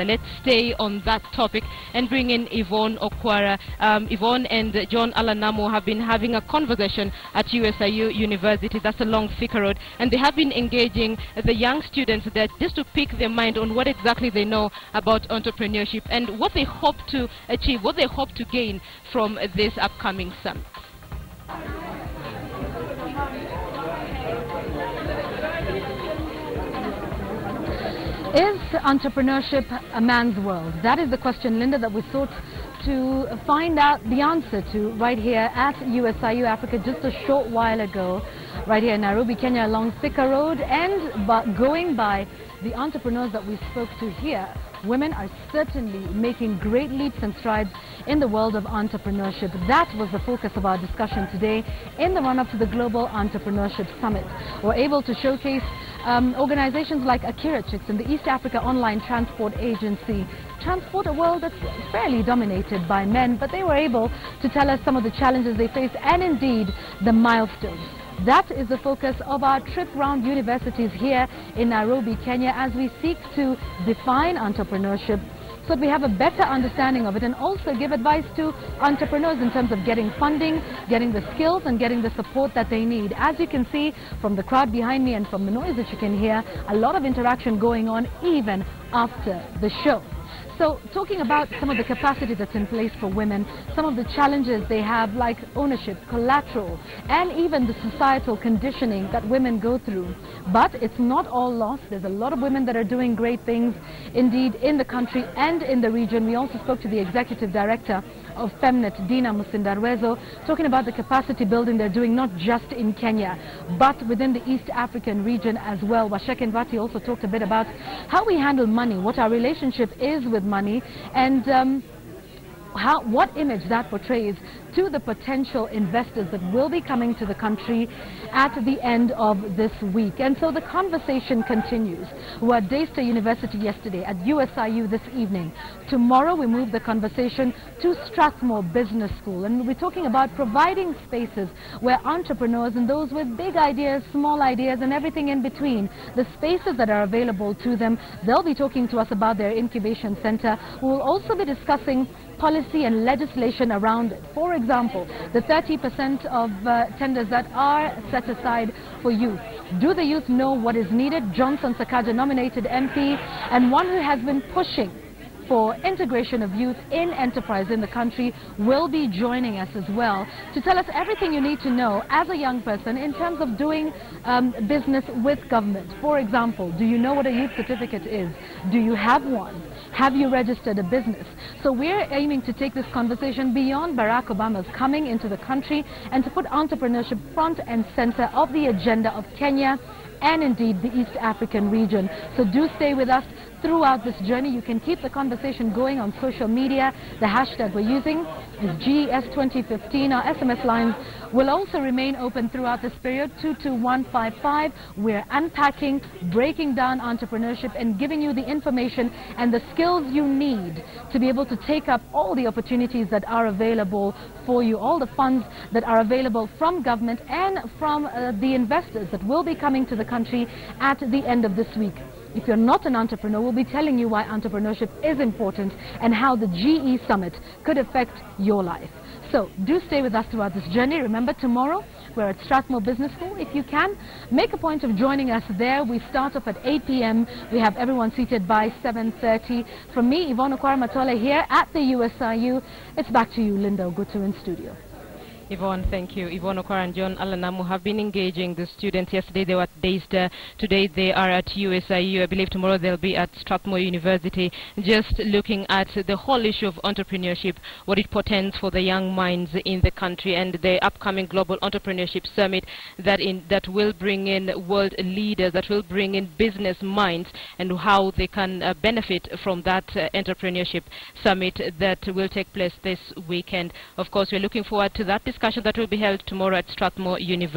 Let's stay on that topic and bring in Yvonne Okwara. Yvonne and John Alanamo have been having a conversation at USIU University. That's along Thika Road, and they have been engaging the young students there just to pick their mind on what exactly they know about entrepreneurship and what they hope to achieve, what they hope to gain from this upcoming summit. Is entrepreneurship a man's world? That is the question, Linda, that we sought to find out the answer to right here at USIU Africa just a short while ago, right here in Nairobi, Kenya, along Thika Road. And going by the entrepreneurs that we spoke to here, women are certainly making great leaps and strides in the world of entrepreneurship. That was the focus of our discussion today in the run-up to the Global Entrepreneurship Summit. We're able to showcase organizations like Akira Chicks and the East Africa Online Transport Agency transport a world that's fairly dominated by men, but they were able to tell us some of the challenges they face and indeed the milestones. That is the focus of our trip round universities here in Nairobi, Kenya, as we seek to define entrepreneurship so that we have a better understanding of it and also give advice to entrepreneurs in terms of getting funding, getting the skills and getting the support that they need. As you can see from the crowd behind me and from the noise that you can hear, a lot of interaction going on even after the show. So talking about some of the capacity that's in place for women, some of the challenges they have like ownership, collateral, and even the societal conditioning that women go through. But it's not all lost. There's a lot of women that are doing great things indeed in the country and in the region. We also spoke to the executive director of Femnet, Dina Musindarwezo, talking about the capacity building they're doing not just in Kenya, but within the East African region as well. Washek Nvati also talked a bit about how we handle money, what our relationship is with money, and what image that portrays to the potential investors that will be coming to the country at the end of this week. And so the conversation continues. We were at Daystar University yesterday, at USIU this evening. Tomorrow we move the conversation to Strathmore Business School, and we're talking about providing spaces where entrepreneurs and those with big ideas, small ideas and everything in between, the spaces that are available to them. They'll be talking to us about their incubation center. We'll also be discussing policy and legislation around it. For example, the 30% of tenders that are set aside for youth. Do the youth know what is needed? Johnson Sakaja, nominated MP and one who has been pushing for integration of youth in enterprise in the country, will be joining us as well to tell us everything you need to know as a young person in terms of doing business with government. For example, do you know what a youth certificate is? Do you have one? Have you registered a business? So we're aiming to take this conversation beyond Barack Obama's coming into the country and to put entrepreneurship front and center of the agenda of Kenya and indeed the East African region. So do stay with us throughout this journey. You can keep the conversation going on social media. The hashtag we're using is GES2015. Our SMS lines will also remain open throughout this period, 22155. We're unpacking, breaking down entrepreneurship and giving you the information and the skills you need to be able to take up all the opportunities that are available for you, all the funds that are available from government and from the investors that will be coming to the country at the end of this week. If you're not an entrepreneur, we'll be telling you why entrepreneurship is important and how the GE Summit could affect your life. So do stay with us throughout this journey. Remember, tomorrow we're at Strathmore Business School. If you can, make a point of joining us there. We start off at 8 p.m. We have everyone seated by 7:30. From me, Yvonne Okwara Matole here at the USIU. It's back to you, Linda Ogutu, in studio. Yvonne, thank you. Yvonne Okwara and John Alanamu have been engaging the students. Yesterday they were at Daystar. Today they are at USIU. I believe tomorrow they'll be at Strathmore University, just looking at the whole issue of entrepreneurship, what it portends for the young minds in the country, and the upcoming Global Entrepreneurship Summit that will bring in world leaders, that will bring in business minds, and how they can benefit from that entrepreneurship summit that will take place this weekend. Of course, we're looking forward to that discussion that will be held tomorrow at Strathmore University.